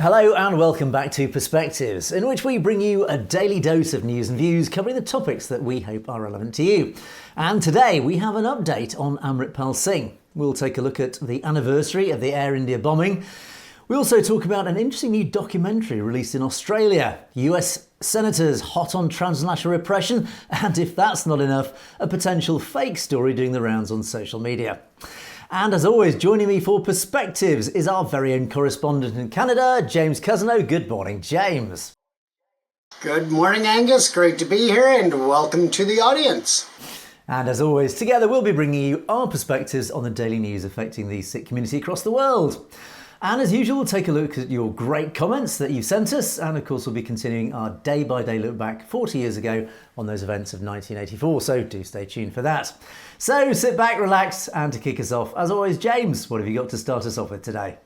Hello and welcome back to Perspectives, in which we bring you a daily dose of news and views covering the topics that we hope are relevant to you. And today we have an update on Amritpal Singh. We'll take a look at the anniversary of the Air India bombing. We also talk about an interesting new documentary released in Australia, US senators hot on transnational repression, and if that's not enough, a potential fake story doing the rounds on social media. And as always, joining me for Perspectives is our very own correspondent in Canada, James Cousineau. Good morning, James. Good morning, Angus. Great to be here and welcome to the audience. And as always, together we'll be bringing you our perspectives on the daily news affecting the Sikh community across the world. And as usual, we'll take a look at your great comments that you've sent us. And of course, we'll be continuing our day-by-day look back 40 years ago on those events of 1984. So do stay tuned for that. So sit back, relax, and to kick us off, as always, James, what have you got to start us off with today?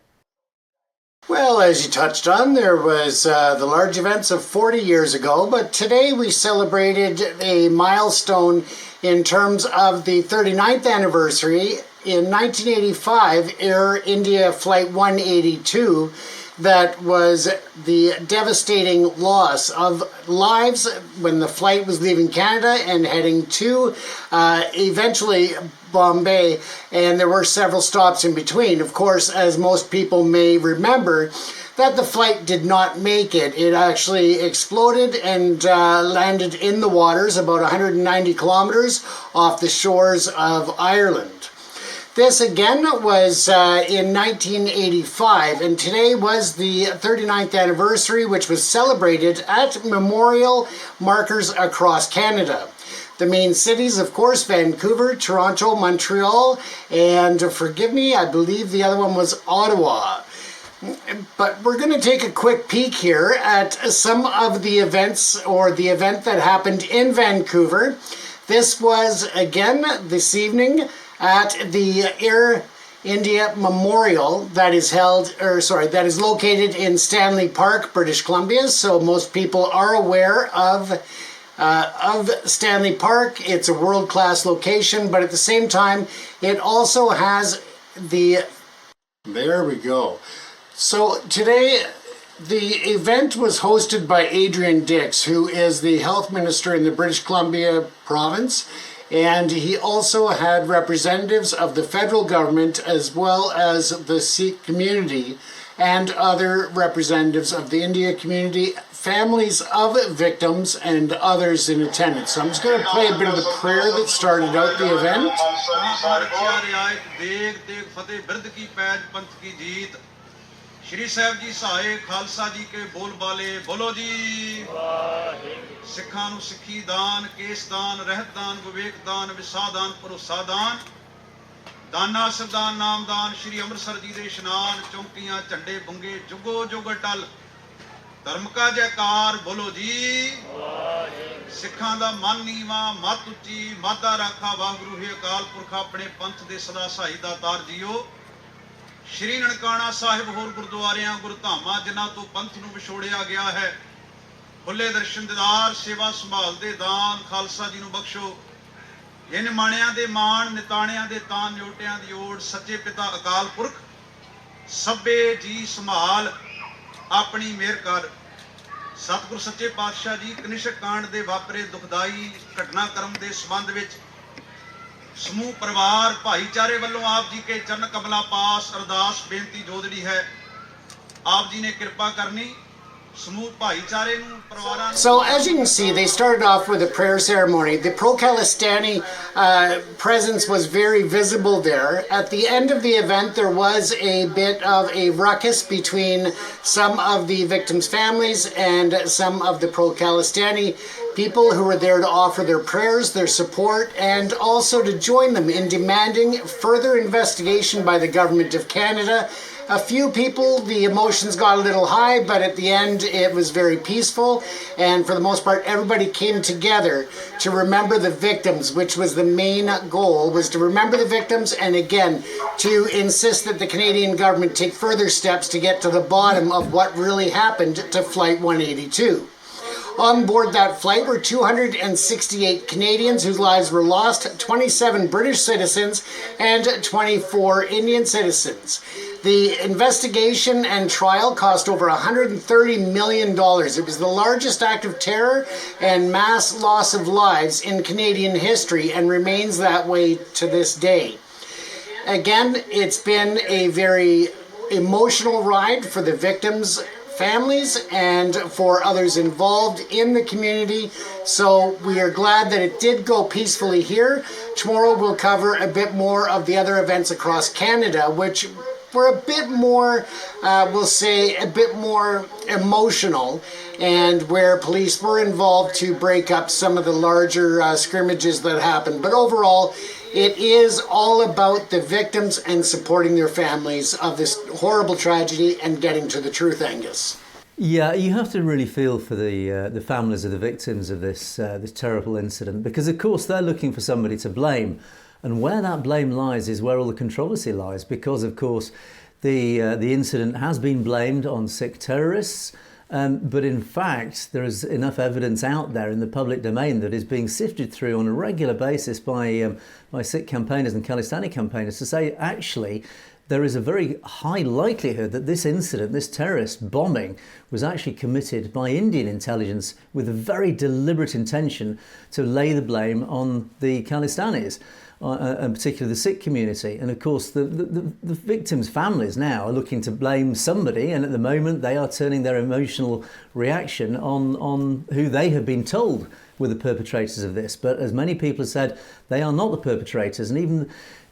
Well, as you touched on, there was the large events of 40 years ago, but today we celebrated a milestone in terms of the 39th anniversary. In 1985, Air India Flight 182, that was the devastating loss of lives when the flight was leaving Canada and heading to eventually Bombay, and there were several stops in between. Of course, as most people may remember, that the flight did not make it. It actually exploded and landed in the waters about 190 kilometers off the shores of Ireland. This again was in 1985, and today was the 39th anniversary, which was celebrated at memorial markers across Canada. The main cities, of course, Vancouver, Toronto, Montreal, and forgive me, I believe the other one was Ottawa. But we're going to take a quick peek here at some of the events, or the event that happened in Vancouver. This was, again, this evening at the Air India Memorial that is located in Stanley Park, British Columbia. So most people are aware of Stanley Park. It's a world-class location, but at the same time, it also has there we go. So today, the event was hosted by Adrian Dix, who is the health minister in the British Columbia province. And he also had representatives of the federal government as well as the Sikh community and other representatives of the India community, families of victims, and others in attendance. So I'm just going to play a bit of the prayer that started out the event. Shri साहब जी सहाय खालसा जी के बोल बाले बोलो जी सिखां नूं सिखी दान case दान रहत दान विवेक दान विसा दान भरोसा दान दाना सरदान नाम दान श्री अमृतसर जी दे इशनान चौंकियां झंडे बुंगे जुगो जुग अटल धर्म का जयकार बोलो जी सिखां दा मन नीवा मत उच्ची मादा राखा वाहगुरू हे अकाल पुरख अपने पंथ दे सदा सहाई दातार जीओ श्री ननकाना साहिब होर गुरुद्वारियां गुरुधामां जिन्हां तो पंथ नूं विछोड़िया गया है खुले दर्शन दीदार सेवा संभाल दे दान खालसा जी नूं बख्शो इन माणियां दे मान निताणियां दे तान न्योटियां दी ओड़ सच्चे पिता अकाल पुरख सभे जी संभाल अपनी मेहर कर सतगुर सच्चे पातशाह जी कनिष्क कांड दे वापरे दुखदाई घटनाक्रम दे संबंध विच समूह परिवार भाईचारे वालों आप जी के चरण कमला पास अरदास बेनती जोदड़ी है आप जी ने कृपा करनी समूह भाईचारे नूं परिवारां नूं. So as you can see, they started off with a prayer ceremony. The pro-Khalistani presence was very visible there. At the end of the event, there was a bit of a ruckus between some of the victims' families and some of the pro-Khalistani people who were there to offer their prayers, their support, and also to join them in demanding further investigation by the Government of Canada. A few people, the emotions got a little high, but at the end it was very peaceful, and for the most part everybody came together to remember the victims, which was the main goal, was to remember the victims and again to insist that the Canadian government take further steps to get to the bottom of what really happened to Flight 182. On board that flight were 268 Canadians whose lives were lost, 27 British citizens, and 24 Indian citizens. The investigation and trial cost over $130 million. It was the largest act of terror and mass loss of lives in Canadian history and remains that way to this day. Again, it's been a very emotional ride for the victims' families and for others involved in the community. So we are glad that it did go peacefully here. Tomorrow we'll cover a bit more of the other events across Canada, which were a bit more, we'll say, a bit more emotional, and where police were involved to break up some of the larger scrimmages that happened. But overall, it is all about the victims and supporting their families of this horrible tragedy and getting to the truth, Angus. Yeah, you have to really feel for the families of the victims of this terrible incident, because of course they're looking for somebody to blame. And where that blame lies is where all the controversy lies, because of course the incident has been blamed on Sikh terrorists, but in fact there is enough evidence out there in the public domain that is being sifted through on a regular basis by Sikh campaigners and Khalistani campaigners to say actually there is a very high likelihood that this incident, this terrorist bombing, was actually committed by Indian intelligence with a very deliberate intention to lay the blame on the Khalistanis, and particularly the Sikh community. And of course the victims' families now are looking to blame somebody, and at the moment they are turning their emotional reaction on who they have been told were the perpetrators of this. But as many people have said, they are not the perpetrators, and even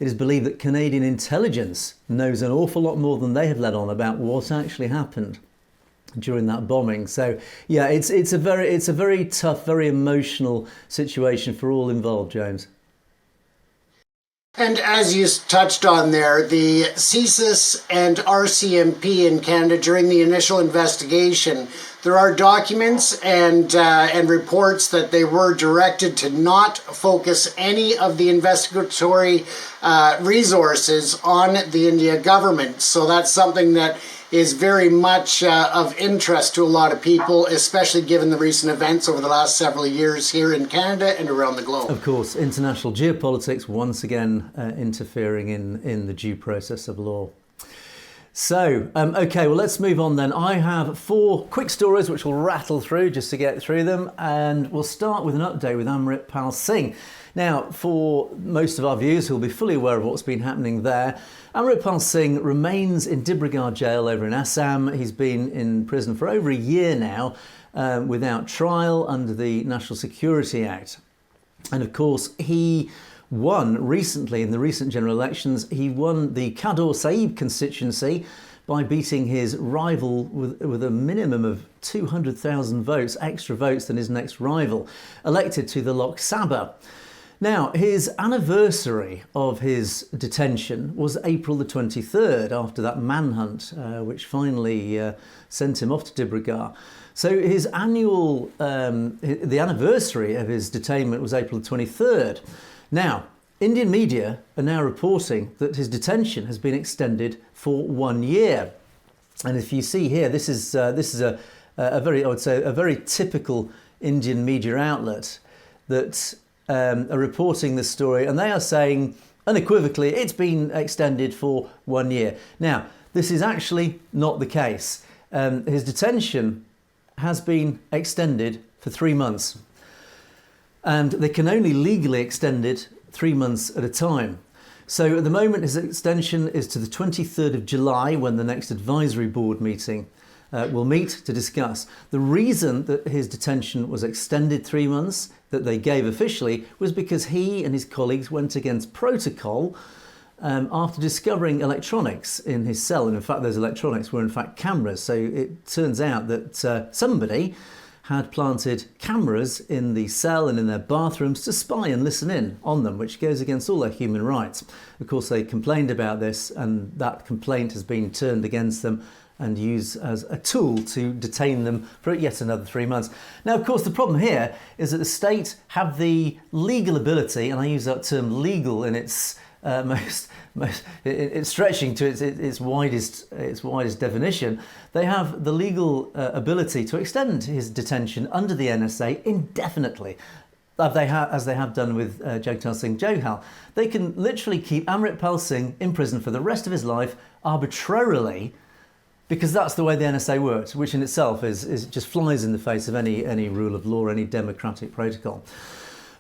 it is believed that Canadian intelligence knows an awful lot more than they have let on about what actually happened during that bombing. So yeah, it's a very tough, very emotional situation for all involved, James. And as you touched on there, the CSIS and RCMP in Canada during the initial investigation, there are documents and reports that they were directed to not focus any of the investigatory resources on the India government. So that's something that is very much of interest to a lot of people, especially given the recent events over the last several years here in Canada and around the globe. Of course, international geopolitics once again interfering in the due process of law. So, okay, well, let's move on then. I have 4 quick stories which we'll rattle through just to get through them, and we'll start with an update with Amritpal Singh. Now, for most of our viewers who will be fully aware of what's been happening there, Amritpal Singh remains in Dibrugarh jail over in Assam. He's been in prison for over a year now without trial under the National Security Act. And of course, he won recently in the recent general elections. He won the Kador Sahib constituency by beating his rival with a minimum of 200,000 votes, extra votes than his next rival, elected to the Lok Sabha. Now, his anniversary of his detention was April the 23rd, after that manhunt, which finally sent him off to Dibrugarh. So his the anniversary of his detainment was April the 23rd. Now, Indian media are now reporting that his detention has been extended for 1 year. And if you see here, this is a very, I would say, a very typical Indian media outlet that are reporting this story, and they are saying unequivocally it's been extended for 1 year. Now, this is actually not the case. His detention has been extended for 3 months, and they can only legally extend it 3 months at a time. So at the moment his extension is to the 23rd of July, when the next advisory board meeting will meet to discuss. The reason that his detention was extended 3 months, that they gave officially, was because he and his colleagues went against protocol after discovering electronics in his cell. And in fact, those electronics were in fact cameras. So it turns out that somebody had planted cameras in the cell and in their bathrooms to spy and listen in on them, which goes against all their human rights. Of course, they complained about this, and that complaint has been turned against them and used as a tool to detain them for yet another 3 months. Now, of course, the problem here is that the state have the legal ability, and I use that term legal in its it's stretching to its widest definition. They have the legal ability to extend his detention under the NSA indefinitely, as they have done with Jagtar Singh Johal. They can literally keep Amritpal Singh in prison for the rest of his life arbitrarily, because that's the way the NSA works, which in itself is just flies in the face of any rule of law, any democratic protocol.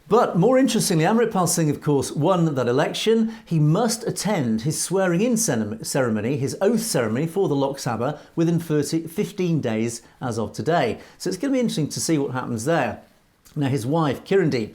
But more interestingly, Amritpal Singh, of course, won that election. He must attend his swearing-in ceremony, his oath ceremony for the Lok Sabha within 15 days as of today. So it's going to be interesting to see what happens there. Now, his wife, Kirandeep,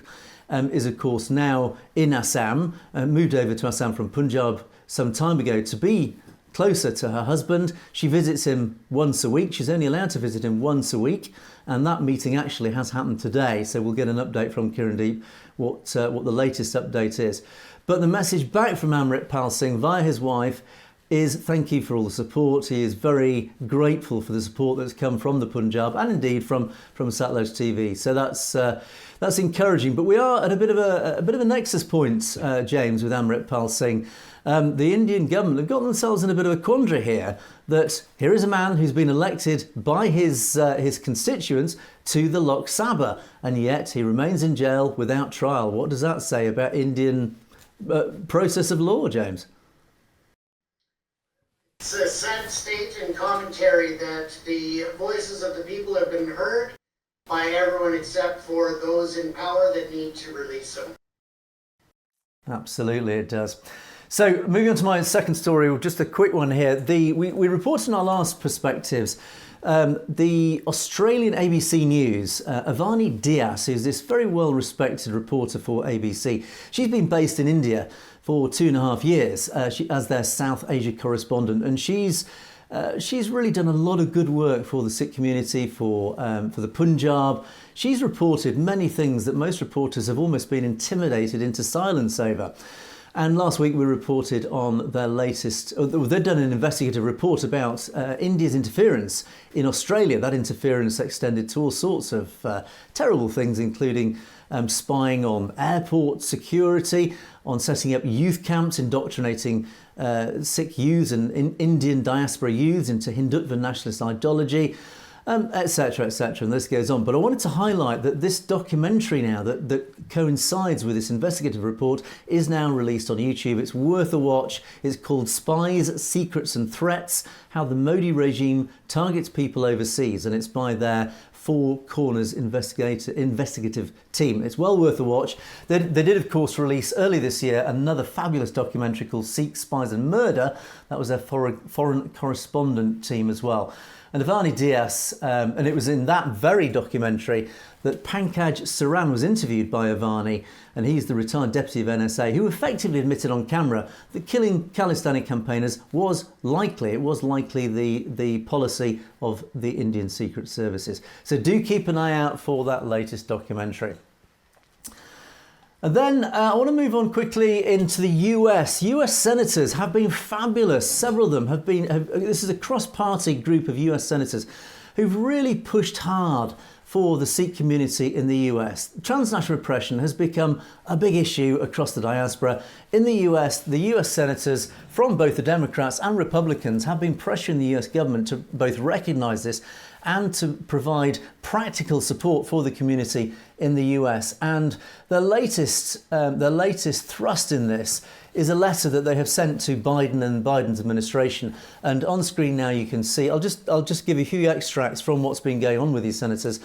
is, of course, now in Assam, moved over to Assam from Punjab some time ago to be closer to her husband. She visits him once a week. She's only allowed to visit him once a week. And that meeting actually has happened today. So we'll get an update from Kirandeep, what the latest update is. But the message back from Amritpal Singh via his wife is thank you for all the support. He is very grateful for the support that's come from the Punjab and indeed from Satellite TV. So that's encouraging. But we are at a bit of a nexus point, James, with Amritpal Singh. The Indian government have got themselves in a bit of a quandary here, that here is a man who's been elected by his constituents to the Lok Sabha, and yet he remains in jail without trial. What does that say about Indian process of law, James? It's a sad state and commentary that the voices of the people have been heard by everyone except for those in power that need to release them. Absolutely, it does. So moving on to my second story, just a quick one here. We reported in our last perspectives, the Australian ABC News, Avani Dias, who's this very well-respected reporter for ABC. She's been based in India for 2.5 years as their South Asia correspondent, and she's really done a lot of good work for the Sikh community, for the Punjab. She's reported many things that most reporters have almost been intimidated into silence over. And last week we reported on their latest, they'd done an investigative report about India's interference in Australia. That interference extended to all sorts of terrible things, including spying on airport security, on setting up youth camps, indoctrinating Sikh youths and Indian diaspora youths into Hindutva nationalist ideology, etc., etc., and this goes on. But I wanted to highlight that this documentary now that coincides with this investigative report is now released on YouTube. It's worth a watch. It's called Spies, Secrets and Threats, How the Modi Regime Targets People Overseas, and it's by their Four Corners investigative team. It's well worth a watch. They did, of course, release early this year another fabulous documentary called Sikh, Spies and Murder. That was their foreign correspondent team as well. And Avani Dias, and it was in that very documentary that Pankaj Saran was interviewed by Avani, and he's the retired deputy of NSA, who effectively admitted on camera that killing Khalistani campaigners was likely the policy of the Indian Secret Services. So do keep an eye out for that latest documentary. And then I want to move on quickly into the US. US senators have been fabulous. Several of them have been, this is a cross-party group of US senators who've really pushed hard for the Sikh community in the US. Transnational repression has become a big issue across the diaspora. In the US senators from both the Democrats and Republicans have been pressuring the US government to both recognise this and to provide practical support for the community in the US. And their latest thrust in this is a letter that they have sent to Biden and Biden's administration. And on screen now you can see, I'll just give you a few extracts from what's been going on with these senators.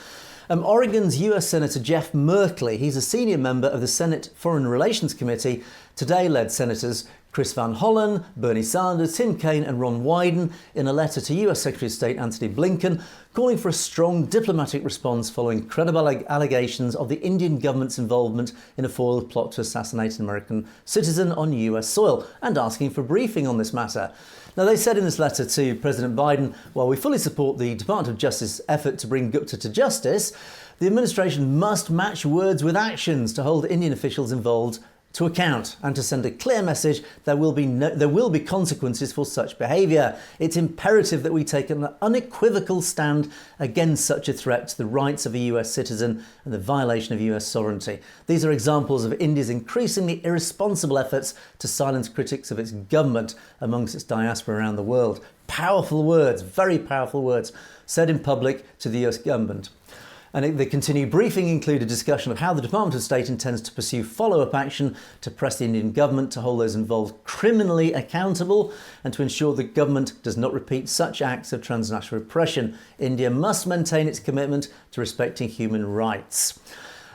Oregon's US Senator Jeff Merkley, he's a senior member of the Senate Foreign Relations Committee, today led Senators Chris Van Hollen, Bernie Sanders, Tim Kaine and Ron Wyden in a letter to US Secretary of State Antony Blinken, calling for a strong diplomatic response following credible allegations of the Indian government's involvement in a foiled plot to assassinate an American citizen on US soil, and asking for a briefing on this matter. Now, they said in this letter to President Biden, while we fully support the Department of Justice's effort to bring Gupta to justice, the administration must match words with actions to hold Indian officials involved to account and to send a clear message there will be consequences for such behaviour. It's imperative that we take an unequivocal stand against such a threat to the rights of a US citizen and the violation of US sovereignty. These are examples of India's increasingly irresponsible efforts to silence critics of its government amongst its diaspora around the world. Powerful words, very powerful words, said in public to the US government. And the continued briefing included a discussion of how the Department of State intends to pursue follow-up action to press the Indian government to hold those involved criminally accountable and to ensure the government does not repeat such acts of transnational repression. India must maintain its commitment to respecting human rights.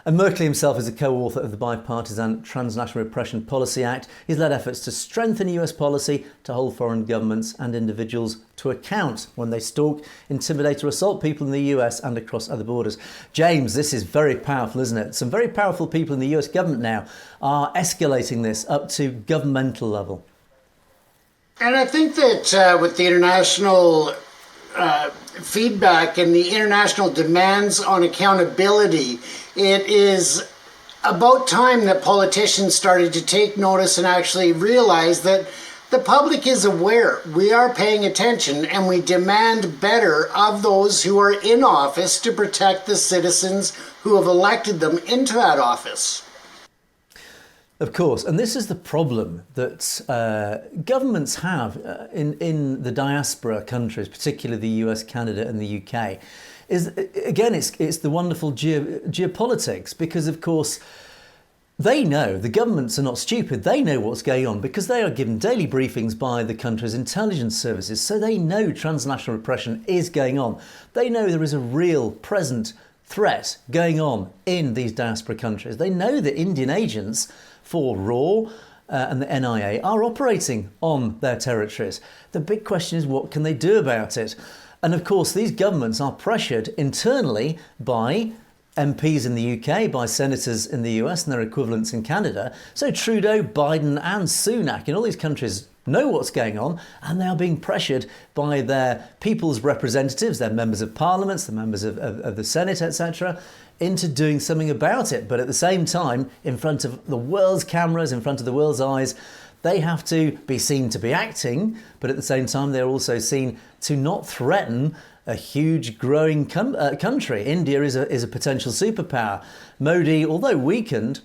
And Merkley himself is a co-author of the bipartisan Transnational Repression Policy Act. He's led efforts to strengthen US policy to hold foreign governments and individuals to account when they stalk, intimidate or assault people in the US and across other borders. James, this is very powerful, isn't it? Some very powerful people in the US government now are escalating this up to governmental level. And I think that with the international feedback and the international demands on accountability, it is about time that politicians started to take notice and actually realize that the public is aware. We are paying attention and we demand better of those who are in office to protect the citizens who have elected them into that office. Of course, and this is the problem that governments have in the diaspora countries, particularly the US, Canada and the UK, is, again, it's the wonderful geopolitics, because, of course, they know, the governments are not stupid, they know what's going on because they are given daily briefings by the country's intelligence services, so they know transnational repression is going on. They know there is a real present threat going on in these diaspora countries. They know that Indian agents for RAW and the NIA are operating on their territories. The big question is, what can they do about it? And of course, these governments are pressured internally by MPs in the UK, by senators in the US and their equivalents in Canada. So Trudeau, Biden and Sunak in all these countries know what's going on, and they are being pressured by their people's representatives, their members of parliaments, the members of the Senate, etc., into doing something about it. But at the same time, in front of the world's cameras, in front of the world's eyes, they have to be seen to be acting, but at the same time, they're also seen to not threaten a huge growing country. India is a potential superpower. Modi, although weakened,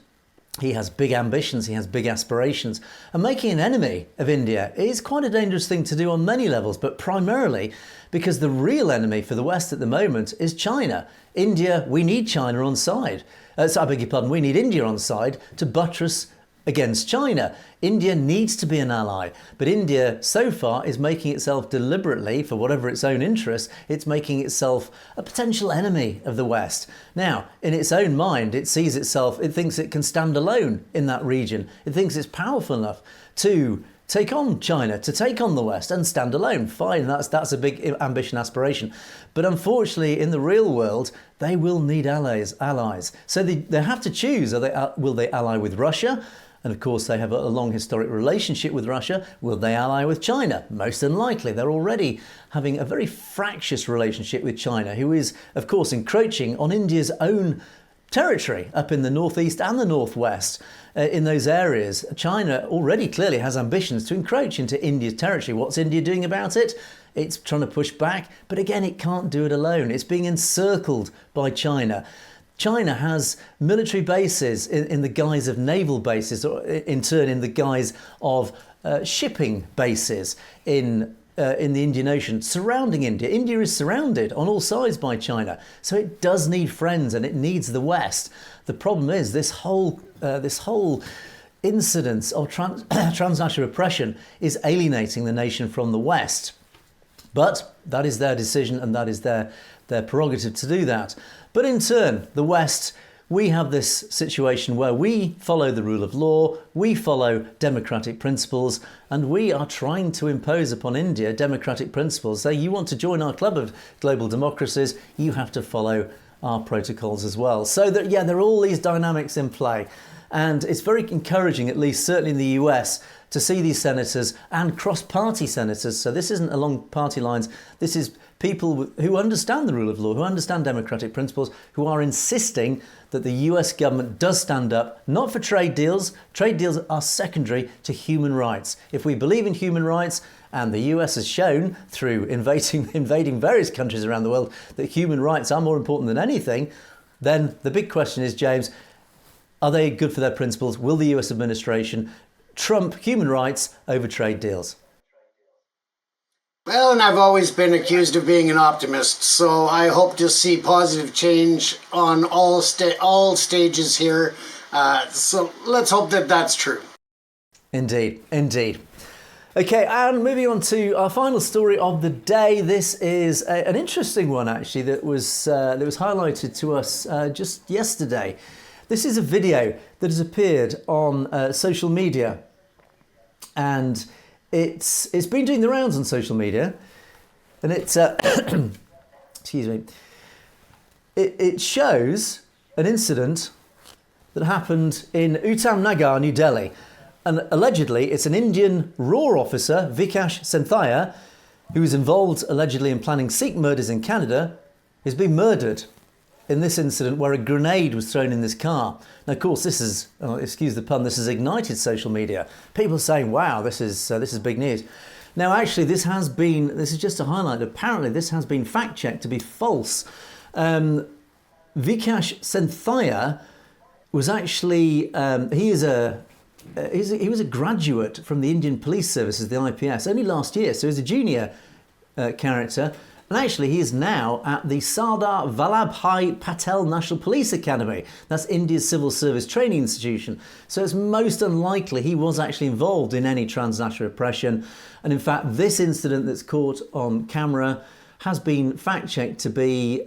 he has big ambitions, he has big aspirations. And making an enemy of India is quite a dangerous thing to do on many levels, but primarily because the real enemy for the West at the moment is China. India, we need China on side. I beg your pardon, we need India on side to buttress against China. India needs to be an ally, but India so far is making itself deliberately, for whatever its own interests, it's making itself a potential enemy of the West. Now, in its own mind, it sees itself, it thinks it can stand alone in that region. It thinks it's powerful enough to take on China, to take on the West and stand alone. Fine, that's a big ambition, aspiration. But unfortunately, in the real world, they will need allies. So they have to choose. Will they ally with Russia? And of course, they have a long historic relationship with Russia. Will they ally with China? Most unlikely. They're already having a very fractious relationship with China, who is, of course, encroaching on India's own territory up in the northeast and the northwest. In those areas, China already clearly has ambitions to encroach into India's territory. What's India doing about it? It's trying to push back, but again, it can't do it alone. It's being encircled by China. China has military bases in the guise of naval bases, or in turn in the guise of shipping bases in the Indian Ocean surrounding India. India is surrounded on all sides by China, so it does need friends and it needs the West. The problem is this whole incidence of transnational repression is alienating the nation from the West. But that is their decision and that is their prerogative to do that. But in turn, the West, we have this situation where we follow the rule of law, we follow democratic principles, and we are trying to impose upon India democratic principles. So you want to join our club of global democracies, you have to follow our protocols as well. So that, yeah, there are all these dynamics in play. And it's very encouraging, at least certainly in the US, to see these senators and cross-party senators. So this isn't along party lines. This is people who understand the rule of law, who understand democratic principles, who are insisting that the US government does stand up, not for trade deals. Trade deals are secondary to human rights. If we believe in human rights, and the US has shown through invading various countries around the world that human rights are more important than anything, then the big question is, James, are they good for their principles? Will the US administration trump human rights over trade deals? Well, and I've always been accused of being an optimist, so I hope to see positive change on all stages here. So let's hope that that's true. Indeed, indeed. Okay, and moving on to our final story of the day. This is an interesting one, actually, that was highlighted to us just yesterday. This is a video that has appeared on social media, and it's been doing the rounds on social media, and it's excuse me. It shows an incident that happened in Uttam Nagar, New Delhi. And allegedly, it's an Indian RAW officer, Vikash Senthia, who was involved allegedly in planning Sikh murders in Canada, is being murdered in this incident where a grenade was thrown in this car. Now, of course, this is, excuse the pun, this has ignited social media. People saying, wow, this is big news. Now, actually, this is just to highlight, apparently this has been fact-checked to be false. Vikash Senthia was actually, he was a graduate from the Indian Police Services, the IPS, only last year. So he's a junior character. And actually, he is now at the Sardar Vallabhbhai Patel National Police Academy. That's India's civil service training institution. So it's most unlikely he was actually involved in any transnational repression. And in fact, this incident that's caught on camera has been fact-checked to be...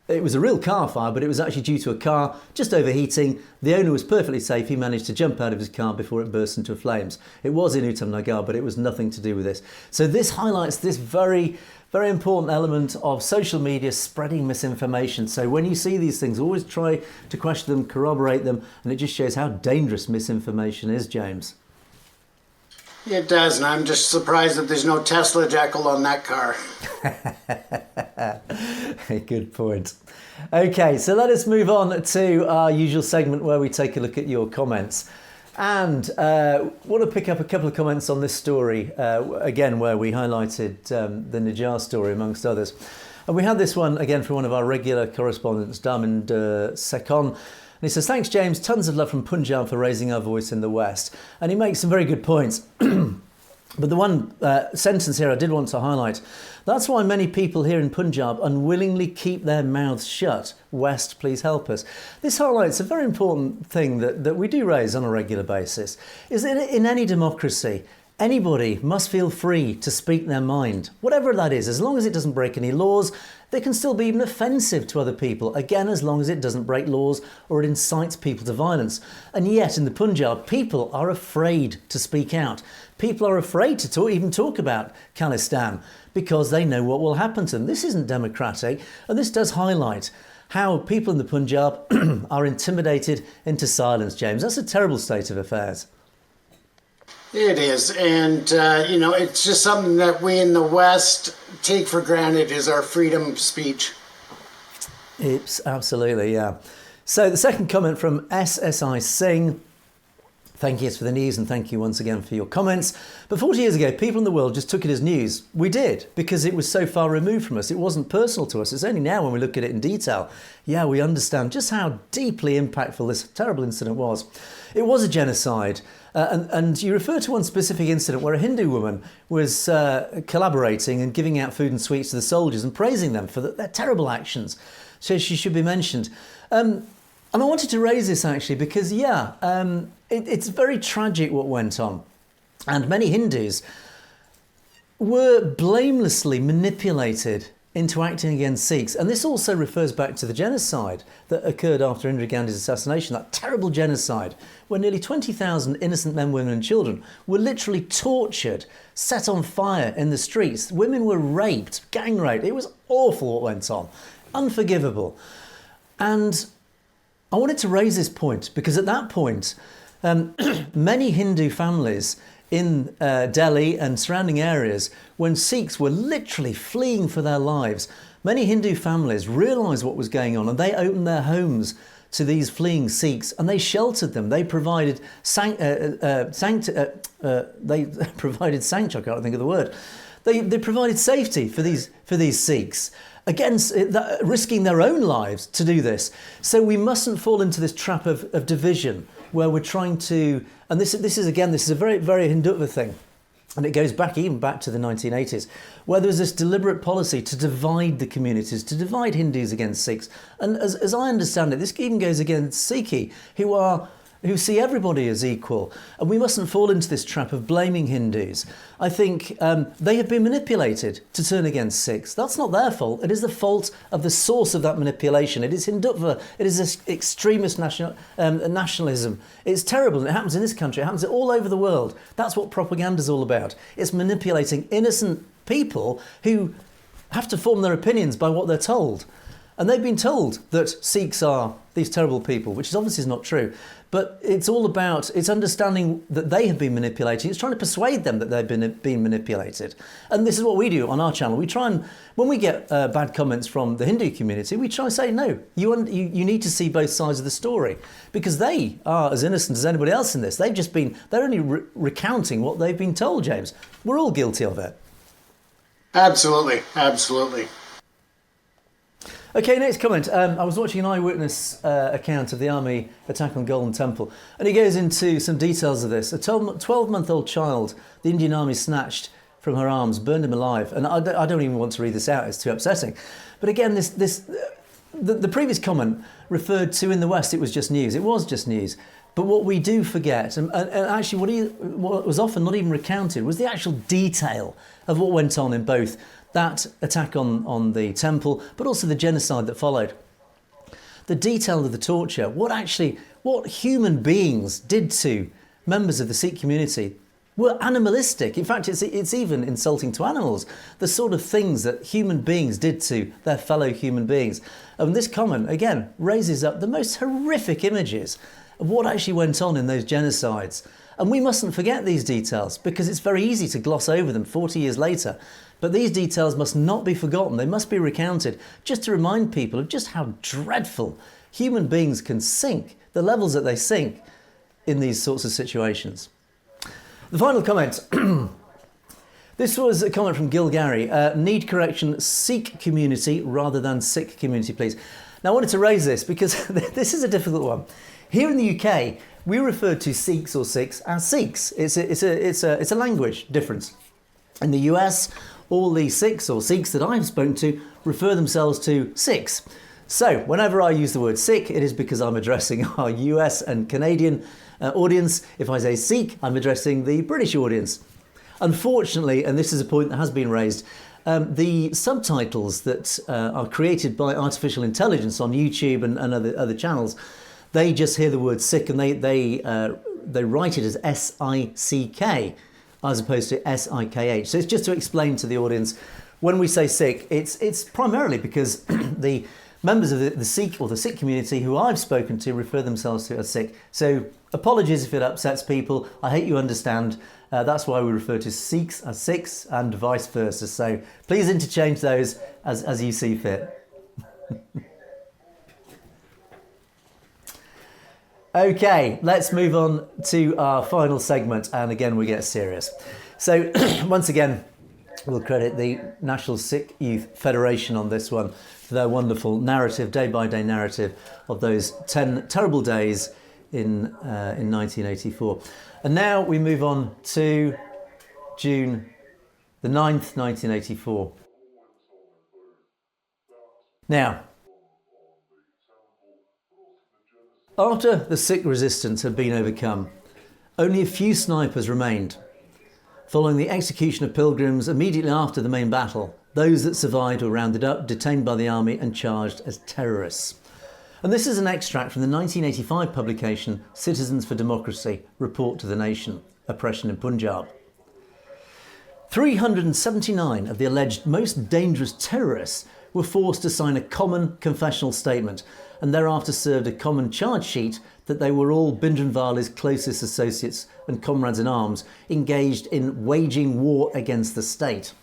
it was a real car fire, but it was actually due to a car just overheating. The owner was perfectly safe. He managed to jump out of his car before it burst into flames. It was in Uttam Nagar, but it was nothing to do with this. So this highlights this very, very important element of social media spreading misinformation. So when you see these things, always try to question them, corroborate them, and it just shows how dangerous misinformation is, James. It does, and I'm just surprised that there's no Tesla jackal on that car. Good point. Okay, so let us move on to our usual segment where we take a look at your comments. And want to pick up a couple of comments on this story, again, where we highlighted the Najjar story, amongst others. And we had this one, again, from one of our regular correspondents, Dharminder Sekon. And he says, thanks, James. Tons of love from Punjab for raising our voice in the West. And he makes some very good points. But the one sentence here I did want to highlight, that's why many people here in Punjab unwillingly keep their mouths shut. West, please help us. This highlights a very important thing that we do raise on a regular basis, is that in any democracy, anybody must feel free to speak their mind, whatever that is, as long as it doesn't break any laws. They can still be even offensive to other people, again, as long as it doesn't break laws or it incites people to violence. And yet in the Punjab, people are afraid to speak out. People are afraid to even talk about Khalistan because they know what will happen to them. This isn't democratic, and this does highlight how people in the Punjab are intimidated into silence, James. That's a terrible state of affairs. It is, and it's just something that we in the West take for granted is our freedom of speech. It's absolutely, yeah. So the second comment from SSI Singh. Thank you for the news, and thank you once again for your comments. But 40 years ago, people in the world just took it as news. We did, because it was so far removed from us. It wasn't personal to us. It's only now when we look at it in detail, yeah, we understand just how deeply impactful this terrible incident was. It was a genocide. And you refer to one specific incident where a Hindu woman was collaborating and giving out food and sweets to the soldiers and praising them for their terrible actions. So she should be mentioned. And I wanted to raise this actually because, it's very tragic what went on. And many Hindus were blamelessly manipulated into acting against Sikhs. And this also refers back to the genocide that occurred after Indira Gandhi's assassination, that terrible genocide where nearly 20,000 innocent men, women and children were literally tortured, set on fire in the streets. Women were raped, gang raped. It was awful what went on, unforgivable. And I wanted to raise this point because at that point, many Hindu families in Delhi and surrounding areas, when Sikhs were literally fleeing for their lives, many Hindu families realised what was going on and they opened their homes to these fleeing Sikhs and they sheltered them. They provided sanctuary, I can't think of the word. They provided safety for these Sikhs, against risking their own lives to do this. So we mustn't fall into this trap of division where we're trying to, and this is a very, very Hindutva thing, And it goes back even back to the 1980s, where there was this deliberate policy to divide the communities, to divide Hindus against Sikhs. And as I understand it, this even goes against Sikhi, who see everybody as equal. And we mustn't fall into this trap of blaming Hindus. I think they have been manipulated to turn against Sikhs. That's not their fault. It is the fault of the source of that manipulation. It is Hindutva. It is this extremist nationalism. It's terrible. And it happens in this country. It happens all over the world. That's what propaganda is all about. It's manipulating innocent people who have to form their opinions by what they're told. And they've been told that Sikhs are these terrible people, which is obviously not true. But it's all about, it's understanding that they have been manipulated. It's trying to persuade them that they've been manipulated. And this is what we do on our channel. We try and, when we get bad comments from the Hindu community, we try and say, no, you need to see both sides of the story. Because they are as innocent as anybody else in this. They're only recounting what they've been told, James. We're all guilty of it. Absolutely, absolutely. Okay, next comment. I was watching an eyewitness account of the army attack on Golden Temple, and he goes into some details of this. A 12-month-old child, the Indian army snatched from her arms, burned him alive. And I don't even want to read this out, it's too upsetting. But again, the previous comment referred to in the West, it was just news. It was just news. But what we do forget, and actually what was often not even recounted, was the actual detail of what went on in both that attack on the temple, but also the genocide that followed. The detail of the torture, what human beings did to members of the Sikh community were animalistic. In fact, it's even insulting to animals. The sort of things that human beings did to their fellow human beings. And this comment, again, raises up the most horrific images of what actually went on in those genocides. And we mustn't forget these details because it's very easy to gloss over them 40 years later. But these details must not be forgotten. They must be recounted just to remind people of just how dreadful human beings can sink, the levels that they sink in these sorts of situations. The final comment. This was a comment from Gil Gary. Need correction, Sikh community rather than Sikh community, please. Now, I wanted to raise this because this is a difficult one. Here in the UK, we refer to Sikhs or Sikhs as Sikhs. It's a language difference. In the US, all the Sikhs or Sikhs that I've spoken to refer themselves to Sikhs. So whenever I use the word Sikh, it is because I'm addressing our US and Canadian audience. If I say Sikh, I'm addressing the British audience. Unfortunately, and this is a point that has been raised, the subtitles that are created by artificial intelligence on YouTube and other channels, they just hear the word Sikh and they write it as S-I-C-K as opposed to S-I-K-H. So it's just to explain to the audience, when we say Sikh, it's primarily because the members of the Sikh or the Sikh community who I've spoken to refer themselves to as Sikh. So apologies if it upsets people. I hope you understand. That's why we refer to Sikhs as Sikhs and vice versa. So please interchange those as you see fit. Okay, let's move on to our final segment, and again we get serious. So once again, we'll credit the National Sikh Youth Federation on this one for their wonderful narrative, day-by-day narrative of those 10 terrible days in 1984. And now we move on to June the 9th, 1984. Now, after the Sikh resistance had been overcome, only a few snipers remained. Following the execution of pilgrims immediately after the main battle, those that survived were rounded up, detained by the army and charged as terrorists. And this is an extract from the 1985 publication Citizens for Democracy, Report to the Nation, Oppression in Punjab. 379 of the alleged most dangerous terrorists were forced to sign a common confessional statement and thereafter served a common charge sheet that they were all Bhindranwale's closest associates and comrades in arms engaged in waging war against the state.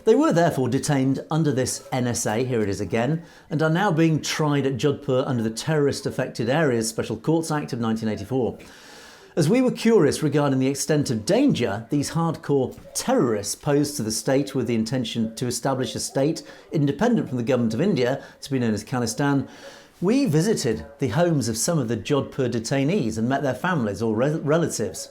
They were therefore detained under this NSA, here it is again, and are now being tried at Jodhpur under the Terrorist Affected Areas Special Courts Act of 1984. As we were curious regarding the extent of danger these hardcore terrorists posed to the state with the intention to establish a state independent from the government of India, to be known as Khalistan, we visited the homes of some of the Jodhpur detainees and met their families or relatives.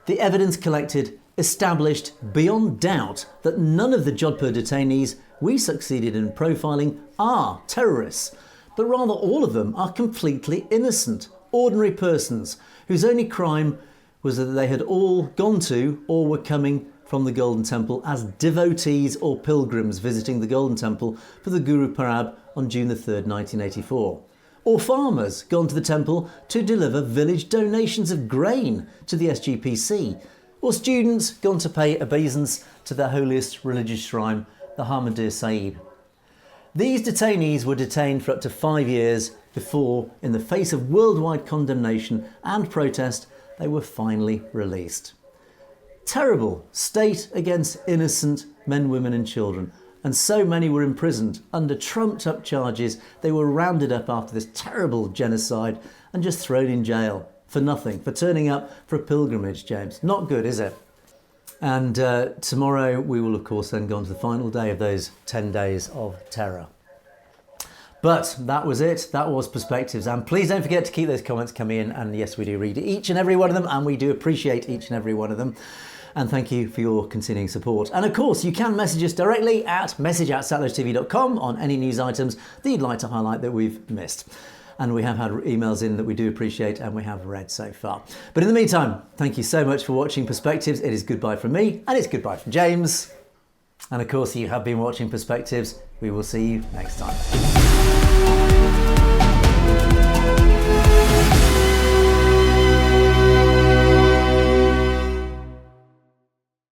The evidence collected established beyond doubt that none of the Jodhpur detainees we succeeded in profiling are terrorists, but rather all of them are completely innocent, ordinary persons whose only crime was that they had all gone to or were coming from the Golden Temple as devotees or pilgrims visiting the Golden Temple for the Guru Parab on June the 3rd, 1984. Or farmers gone to the temple to deliver village donations of grain to the SGPC. Or students gone to pay obeisance to their holiest religious shrine, the Harmandir Sahib. These detainees were detained for up to 5 years before, in the face of worldwide condemnation and protest, they were finally released. Terrible state against innocent men, women and children. And so many were imprisoned under trumped up charges. They were rounded up after this terrible genocide and just thrown in jail for nothing, for turning up for a pilgrimage, James. Not good, is it? And tomorrow we will, of course, then go on to the final day of those 10 days of terror. But that was it. That was Perspectives. And please don't forget to keep those comments coming in. And yes, we do read each and every one of them. And we do appreciate each and every one of them. And thank you for your continuing support. And of course, you can message us directly at message@satlegetv.com on any news items that you'd like to highlight that we've missed. And we have had emails in that we do appreciate and we have read so far. But in the meantime, thank you so much for watching Perspectives. It is goodbye from me and it's goodbye from James. And of course, you have been watching Perspectives. We will see you next time.